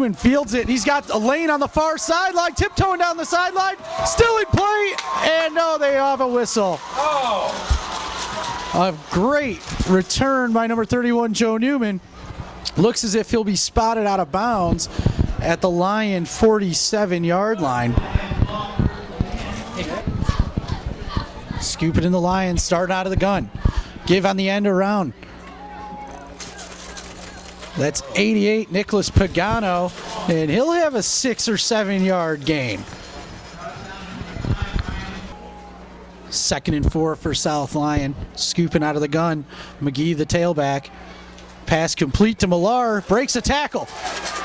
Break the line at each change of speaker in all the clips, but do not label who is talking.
Newman fields it. He's got a lane on the far sideline, tiptoeing down the sideline, still in play, and no, they have a whistle. A great return by number 31, Joe Newman. Looks as if he'll be spotted out of bounds at the Lion 47-yard line. Scoop it in the Lions, starting out of the gun. Give on the end around. That's 88, Nicholas Pagano, and he'll have a 6 or 7 yard gain. 2nd and 4 for South Lyon. Scooping out of the gun. McGee, the tailback. Pass complete to Millar. Breaks a tackle.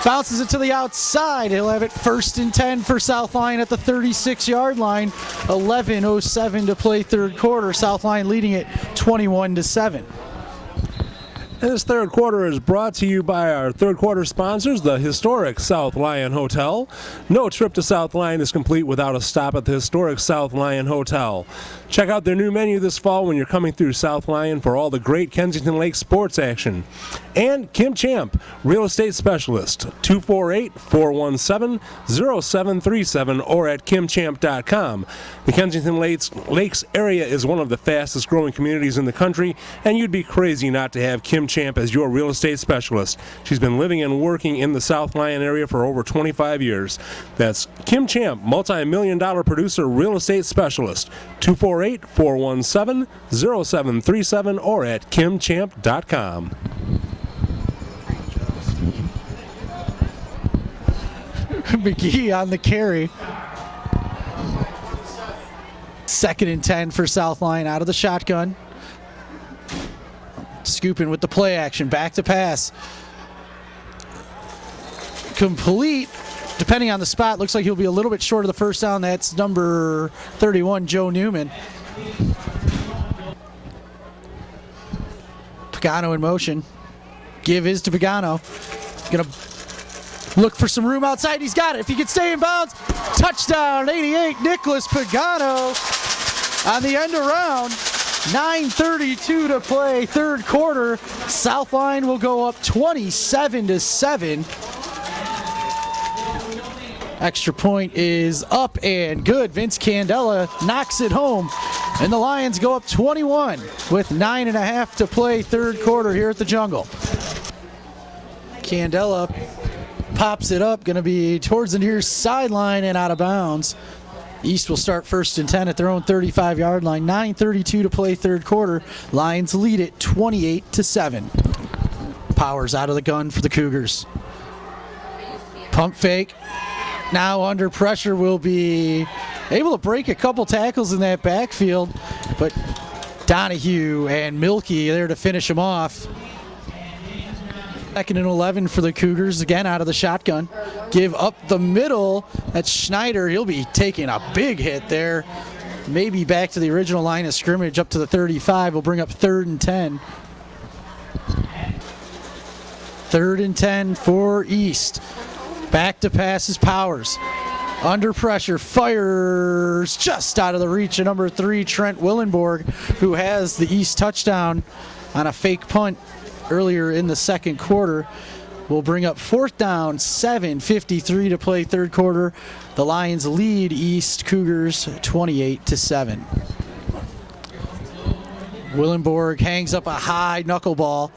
Bounces it to the outside. He'll have it 1st and 10 for South Lyon at the 36-yard line. 11:07 to play third quarter. South Lyon leading it 21-7.
And this third quarter is brought to you by our third quarter sponsors, the historic South Lyon Hotel. No trip to South Lyon is complete without a stop at the historic South Lyon Hotel. Check out their new menu this fall when you're coming through South Lyon for all the great Kensington Lakes sports action. And Kim Champ, real estate specialist, 248-417-0737 or at kimchamp.com. The Kensington Lakes area is one of the fastest growing communities in the country, and you'd be crazy not to have Kim Champ as your real estate specialist. She's been living and working in the South Lyon area for over 25 years. That's Kim Champ, multi-million-dollar producer, real estate specialist, 248-417-0737 or at kimchamp.com.
McGee on the carry. 2nd and 10 for South Lyon out of the shotgun. Scooping with the play action, back to pass. Complete, depending on the spot. Looks like he'll be a little bit short of the first down. That's number 31, Joe Newman. Pagano in motion. Give is to Pagano. Gonna look for some room outside. He's got it. If he can stay in bounds, touchdown, 88, Nicholas Pagano on the end around. 9:32 to play, third quarter. South Lyon will go up 27-7. Extra point is up and good. Vince Candela knocks it home, and the Lions go up 21 with 9.5 to play, third quarter here at the Jungle. Candela pops it up, going to be towards the near sideline and out of bounds. East will start 1st and 10 at their own 35-yard line. 9:32 to play, third quarter. Lions lead it 28-7. Powers out of the gun for the Cougars. Pump fake. Now under pressure, will be able to break a couple tackles in that backfield, but Donahue and Milkey there to finish him off. 2nd and 11 for the Cougars, again out of the shotgun. Give up the middle. That's Schneider. He'll be taking a big hit there. Maybe back to the original line of scrimmage up to the 35. Will bring up 3rd and 10. 3rd and 10 for East. Back to pass is Powers. Under pressure, fires just out of the reach of number 3, Trent Willenborg, who has the East touchdown on a fake punt earlier in the second quarter. Will bring up 4th down, 7:53 to play, third quarter. The Lions lead East Cougars 28-7. Willenborg hangs up a high knuckleball.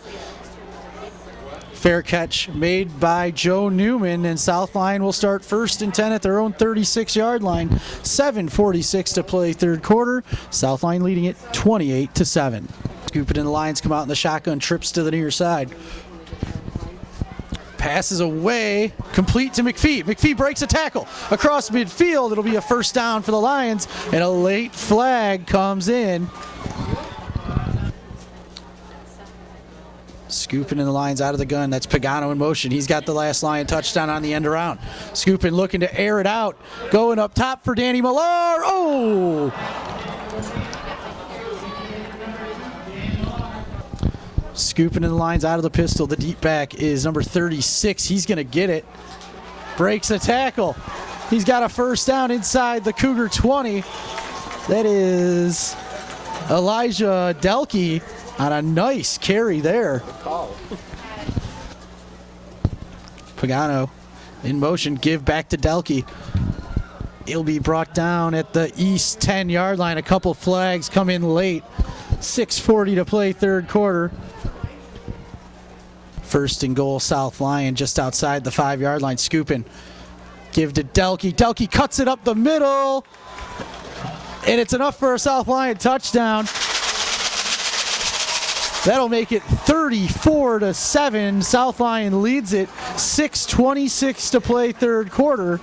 Fair catch made by Joe Newman, and South Lyon will start 1st and 10 at their own 36-yard line. 7:46 to play, third quarter. South Lyon leading it 28-7. Scoop it in, the Lions come out in the shotgun, trips to the near side. Passes away, complete to McPhee. McPhee breaks a tackle across midfield. It'll be a 1st down for the Lions, and a late flag comes in. Scooping in, the Lions out of the gun. That's Pagano in motion. He's got the last Lion touchdown on the end around. Scooping, looking to air it out. Going up top for Danny Millar. Oh! Scooping in, the Lions out of the pistol. The deep back is number 36. He's going to get it. Breaks a tackle. He's got a 1st down inside the Cougar 20. That is Elijah Delkey on a nice carry there. Pagano in motion, give back to Delkey. He'll be brought down at the east 10-yard line. A couple flags come in late. 6:40 to play third quarter. First and goal, South Lyon, just outside the 5-yard line. Scooping. Give to Delkey. Delkey cuts it up the middle. And it's enough for a South Lyon touchdown. That'll make it 34-7. South Lyon leads it. 6:26 to play third quarter.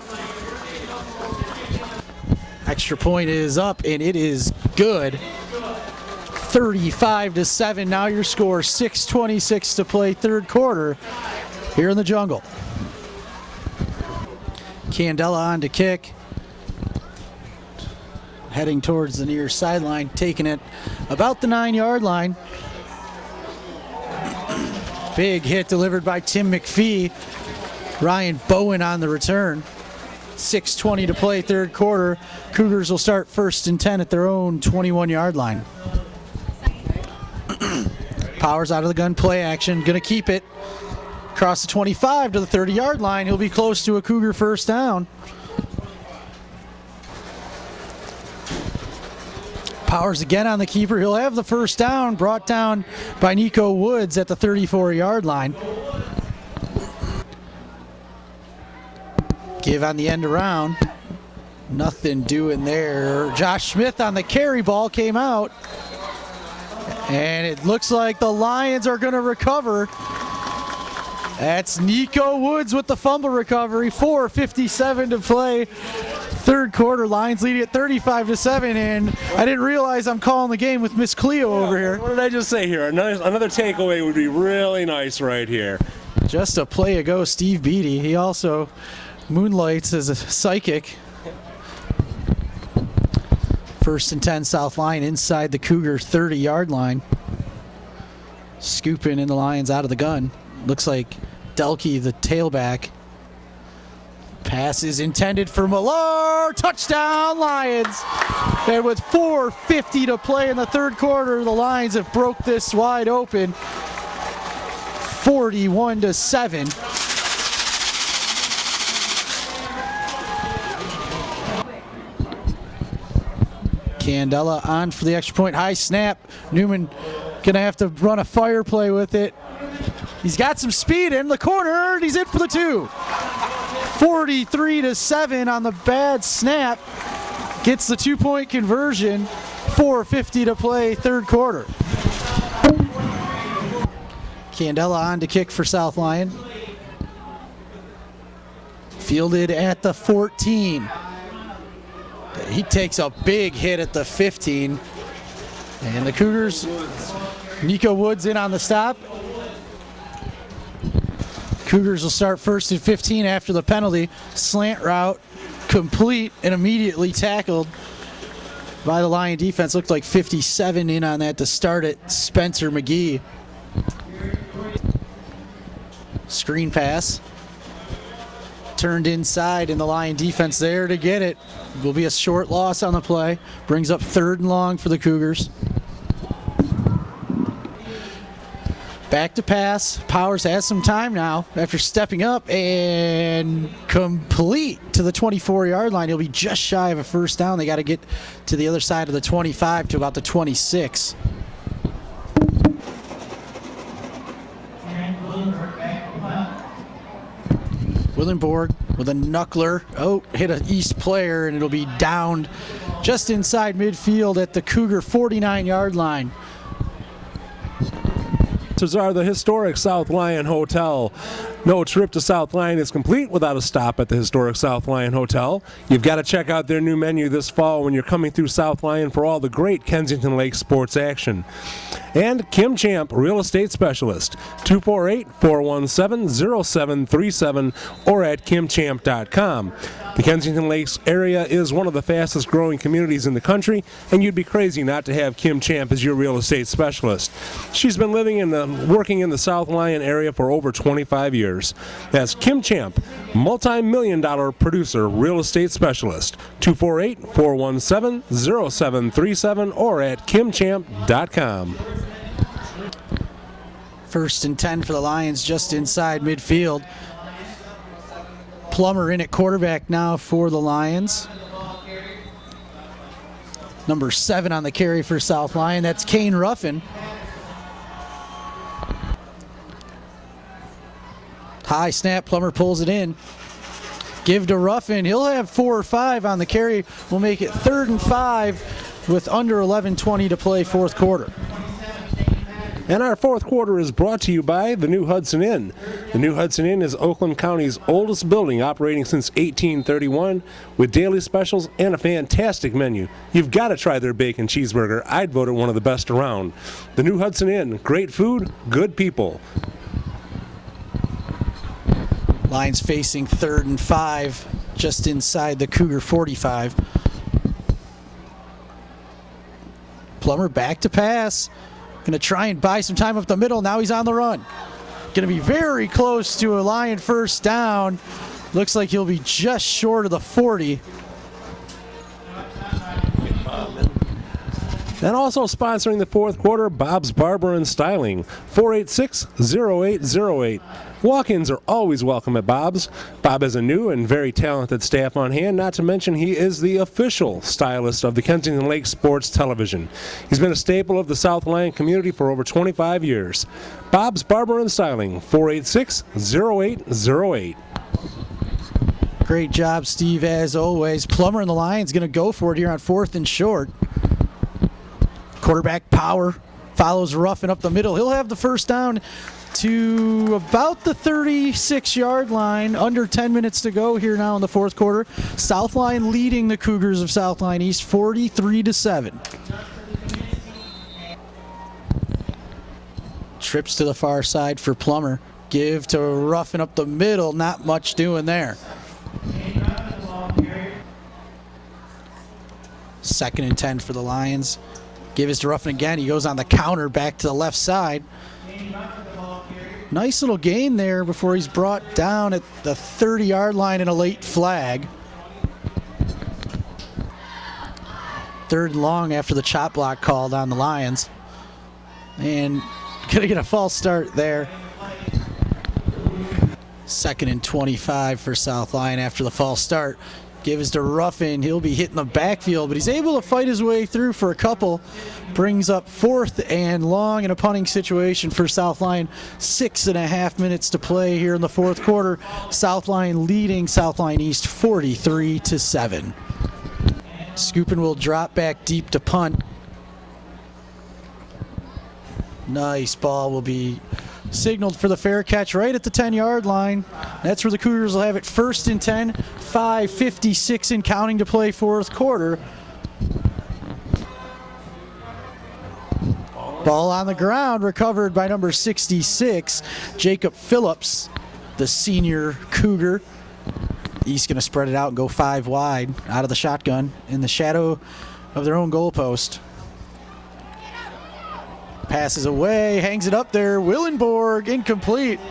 Extra point is up, and it is good. 35-7. Now your score. 6:26 to play third quarter here in the jungle. Candela on to kick. Heading towards the near sideline, taking it about the 9-yard line. Big hit delivered by Tim McPhee. Ryan Bowen on the return. 6:20 to play third quarter. Cougars will start first and 10 at their own 21-yard line. Powers out of the gun, play action, gonna keep it. Across the 25 to the 30-yard line. He'll be close to a Cougar first down. Powers again on the keeper. He'll have the first down, brought down by Nico Woods at the 34-yard line. Give on the end around. Nothing doing there. Josh Smith on the carry, ball came out. And it looks like the Lions are going to recover. That's Nico Woods with the fumble recovery. 4:57 to play. Third quarter, Lions leading at 35-7, and I didn't realize I'm calling the game with Miss Cleo over here.
What did I just say here? Another takeaway would be really nice right here.
Just a play ago, Steve Beatty. He also moonlights as a psychic. First and 10, South Lyon inside the Cougar 30-yard line. Scooping in the Lions out of the gun. Looks like Delkey, the tailback. Pass is intended for Millar. Touchdown, Lions. And with 4:50 to play in the third quarter, the Lions have broke this wide open. 41-7. Candela on for the extra point. High snap. Newman gonna have to run a fire play with it. He's got some speed in the corner, and he's in for the 2. 43-7 on the bad snap. Gets the 2-point conversion. 4:50 to play third quarter. Candela on to kick for South Lyon. Fielded at the 14. He takes a big hit at the 15. And the Cougars, Nico Woods in on the stop. Cougars will start first and 15 after the penalty. Slant route complete and immediately tackled by the Lion defense. Looked like 57 in on that to start it. Spencer McGee. Screen pass. Turned inside, and the Lion defense there to get it. Will be a short loss on the play. Brings up 3rd and long for the Cougars. Back to pass. Powers has some time now after stepping up and complete to the 24-yard line. He'll be just shy of a first down. They got to get to the other side of the 25 to about the 26. Willenborg with a knuckler. Oh, hit an East player, and it'll be downed just inside midfield at the Cougar 49-yard line.
Are the historic South Lyon Hotel. No trip to South Lyon is complete without a stop at the historic South Lyon Hotel. You've got to check out their new menu this fall when you're coming through South Lyon for all the great Kensington Lakes sports action. And Kim Champ, real estate specialist, 248-417-0737 or at kimchamp.com. The Kensington Lakes area is one of the fastest growing communities in the country, and you'd be crazy not to have Kim Champ as your real estate specialist. She's been living and working in the South Lyon area for over 25 years. That's Kim Champ, multi-million-dollar producer, real estate specialist, 248-417-0737 or at kimchamp.com.
First and 10 for the Lions just inside midfield. Plummer in at quarterback now for the Lions. Number 7 on the carry for South Lyon. That's Kane Ruffin. High snap, Plummer pulls it in. Give to Ruffin. He'll have 4 or 5 on the carry. We'll make it 3rd and 5 with under 11:20 to play fourth quarter.
And our fourth quarter is brought to you by the New Hudson Inn. The New Hudson Inn is Oakland County's oldest building, operating since 1831, with daily specials and a fantastic menu. You've got to try their bacon cheeseburger. I'd vote it one of the best around. The New Hudson Inn, great food, good people.
Lions facing 3rd and 5, just inside the Cougar 45. Plummer back to pass. Going to try and buy some time up the middle. Now he's on the run. Going to be very close to a Lion first down. Looks like he'll be just short of the 40.
And also sponsoring the fourth quarter, Bob's Barber and Styling, 486-0808. Walk-ins are always welcome at Bob's. Bob has a new and very talented staff on hand, not to mention he is the official stylist of the Kensington Lakes Sports Television. He's been a staple of the South Lyon community for over 25 years. Bob's Barber and Styling, 486-0808.
Great job, Steve, as always. Plummer and the Lions going to go for it here on 4th and short. Quarterback power follows Ruffin up the middle. He'll have the first down to about the 36-yard line. Under 10 minutes to go here now in the fourth quarter. South Lyon leading the Cougars of South Lyon East 43-7. Trips to the far side for Plummer. Give to Ruffin up the middle. Not much doing there. 2nd and 10 for the Lions. Give is to Ruffin again. He goes on the counter back to the left side. Nice little gain there before he's brought down at the 30-yard line in a late flag. 3rd and long after the chop block called on the Lions. And gonna get a false start there. 2nd and 25 for South Lyon after the false start. Give is to Ruffin. He'll be hitting the backfield, but he's able to fight his way through for a couple. Brings up 4th and long in a punting situation for South Lyon. 6.5 minutes to play here in the fourth quarter. South Lyon leading South Lyon East 43-7. Scoopin will drop back deep to punt. Nice ball will be signaled for the fair catch right at the 10-yard line. That's where the Cougars will have it 1st and 10, 5:56 and counting to play fourth quarter. Ball on the ground, recovered by number 66, Jacob Phillips, the senior Cougar. East going to spread it out and go 5 wide out of the shotgun in the shadow of their own goalpost. Passes away, hangs it up there. Willenborg, incomplete.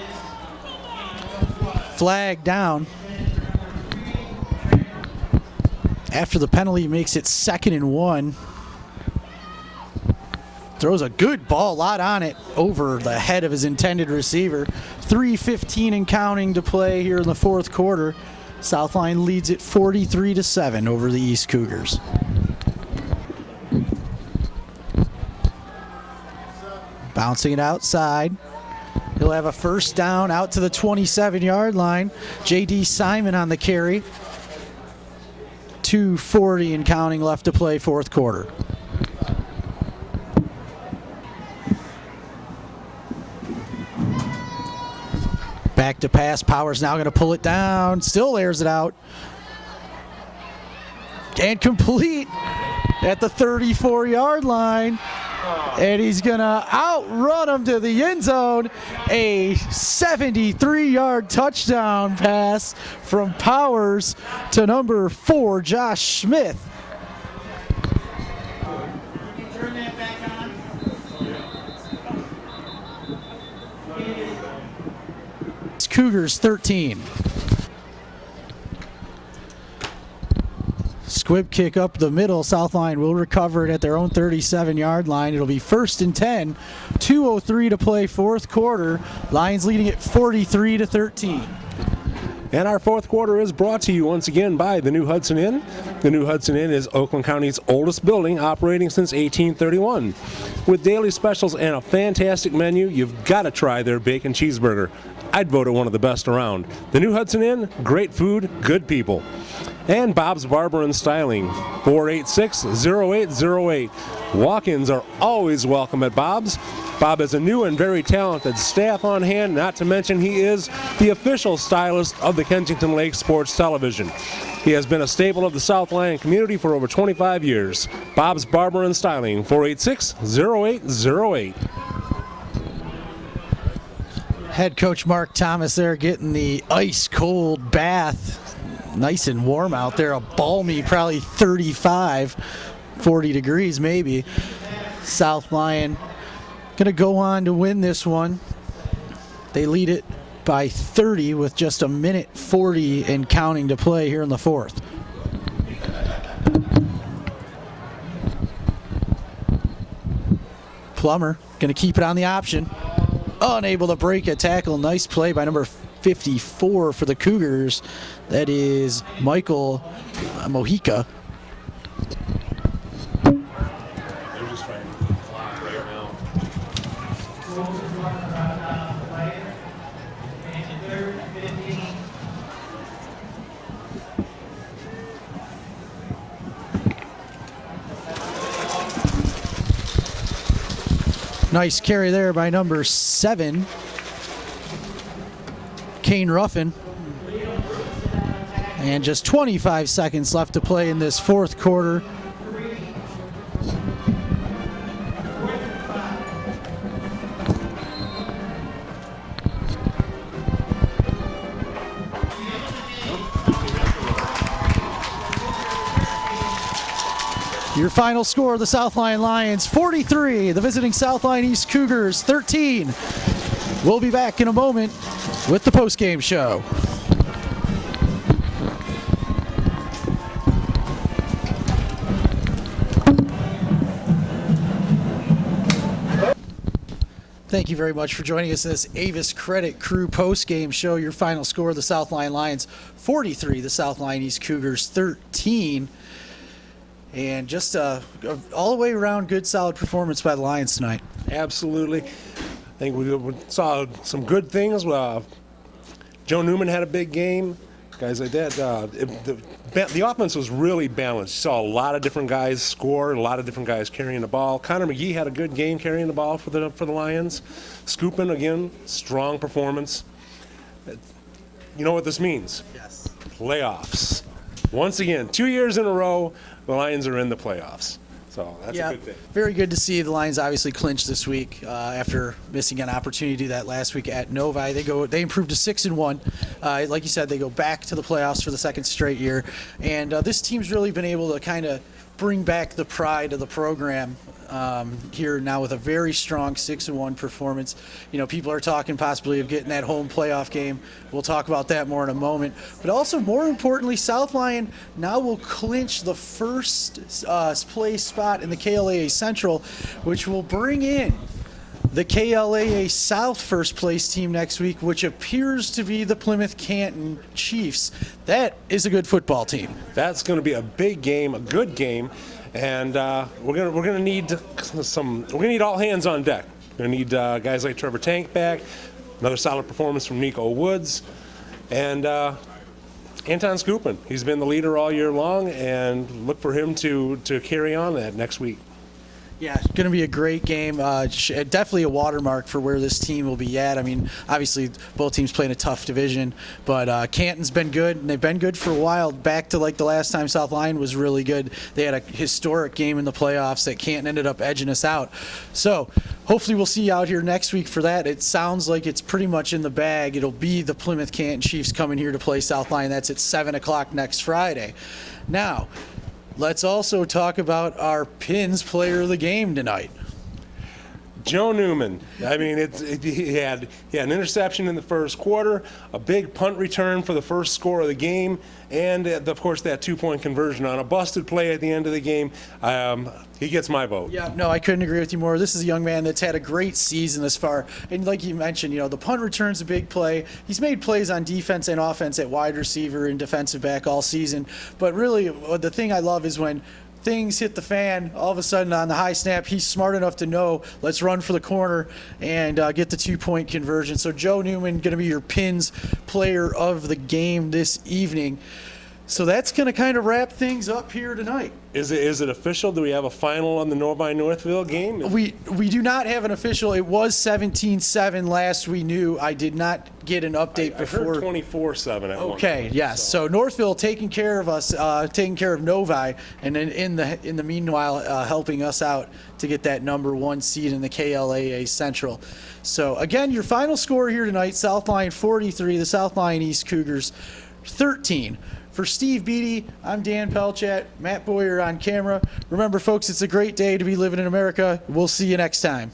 Flag down. After the penalty, makes it 2nd and 1. Throws a good ball, a lot on it, over the head of his intended receiver. 3:15 and counting to play here in the fourth quarter. South Lyon leads it 43-7 over the East Cougars. Bouncing it outside. He'll have a first down out to the 27-yard line. J.D. Simon on the carry. 2:40 and counting left to play fourth quarter. Back to pass. Powers now going to pull it down. Still airs it out. And complete at the 34-yard line. And he's going to outrun him to the end zone. A 73-yard touchdown pass from Powers to number 4, Josh Smith. It's Cougars 13. Squib kick up the middle. South Lyon will recover it at their own 37-yard line. It'll be 1st and 10. 2:03 to play fourth quarter. Lions leading it 43-13.
And our fourth quarter is brought to you once again by the New Hudson Inn. The New Hudson Inn is Oakland County's oldest building, operating since 1831. With daily specials and a fantastic menu, you've got to try their bacon cheeseburger. I'd vote it one of the best around. The New Hudson Inn, great food, good people. And Bob's Barber and Styling, 486-0808. Walk-ins are always welcome at Bob's. Bob has a new and very talented staff on hand, not to mention he is the official stylist of the Kensington Lakes Sports Television. He has been a staple of the South Lyon community for over 25 years. Bob's Barber and Styling, 486-0808.
Head coach Mark Thomas there getting the ice-cold bath. Nice and warm out there, a balmy probably 35, 40 degrees maybe. South Lyon going to go on to win this one. They lead it by 30 with just a minute 40 and counting to play here in the fourth. Plummer going to keep it on the option. Unable to break a tackle. Nice play by number 54 for the Cougars. That is Michael Mojica.
They're just trying to clock right now.
Nice carry there by number 7, Kane Ruffin. And just 25 seconds left to play in this fourth quarter. Your final score, the South Lyon Lions 43, the visiting South Lyon East Cougars 13. We'll be back in a moment with the postgame show. Thank you very much for joining us in this Avis Credit Crew post-game show. Your final score, the South Lyon Lions 43, the South Lyon East Cougars 13. And just all the way around good, solid performance by the Lions tonight.
Absolutely. I think we saw some good things. Joe Newman had a big game. Guys like that. The offense was really balanced. You saw a lot of different guys score, a lot of different guys carrying the ball. Connor McGee had a good game carrying the ball for the Lions. Scoopin, again, strong performance. You know what this means?
Yes.
Playoffs. Once again, 2 years in a row, the Lions are in the playoffs. So that's a good thing.
Very good to see the Lions obviously clinch this week after missing an opportunity to do that last week at Novi. They improved to 6-1. Like you said, they go back to the playoffs for the second straight year. And this team's really been able to kind of bring back the pride of the program here now with a very strong 6-1 performance. You know, people are talking possibly of getting that home playoff game. We'll talk about that more in a moment. But also, more importantly, South Lyon now will clinch the first place spot in the KLAA Central, which will bring in the KLAA South first place team next week, which appears to be the Plymouth Canton Chiefs. That is a good football team.
That's going to be a big game, a good game. And we're gonna need all hands on deck. We're gonna need guys like Trevor Tank back, another solid performance from Nico Woods, and Anton Scoopin. He's been the leader all year long, and look for him to carry on that next week.
Yeah, it's going to be a great game. Definitely a watermark for where this team will be at. I mean, obviously, both teams play in a tough division, but Canton's been good, and they've been good for a while. Back to like the last time South Lyon was really good. They had a historic game in the playoffs that Canton ended up edging us out. So hopefully we'll see you out here next week for that. It sounds like it's pretty much in the bag. It'll be the Plymouth Canton Chiefs coming here to play South Lyon. That's at 7 o'clock next Friday. Now, let's also talk about our Pins player of the game tonight.
Joe Newman. I mean, he had an interception in the first quarter, a big punt return for the first score of the game, and of course that 2-point conversion on a busted play at the end of the game. He gets my vote.
Yeah, no, I couldn't agree with you more. This is a young man that's had a great season thus far. And like you mentioned, the punt return's a big play. He's made plays on defense and offense at wide receiver and defensive back all season. But really, the thing I love is when things hit the fan, all of a sudden on the high snap, he's smart enough to know, let's run for the corner and get the 2-point conversion. So Joe Newman going to be your Pins player of the game this evening. So that's going to kind of wrap things up here tonight.
Is it official? Do we have a final on the Novi Northville game?
We do not have an official. It was 17-7 last we knew. I did not get an update before.
I heard 24-7 at one
Okay,
point,
yes. So Northville taking care of us, taking care of Novi, and then in the meanwhile helping us out to get that number 1 seed in the KLAA Central. So again, your final score here tonight: South Lyon 43, the South Lyon East Cougars 13. For Steve Beatty, I'm Dan Pelchat, Matt Boyer on camera. Remember, folks, it's a great day to be living in America. We'll see you next time.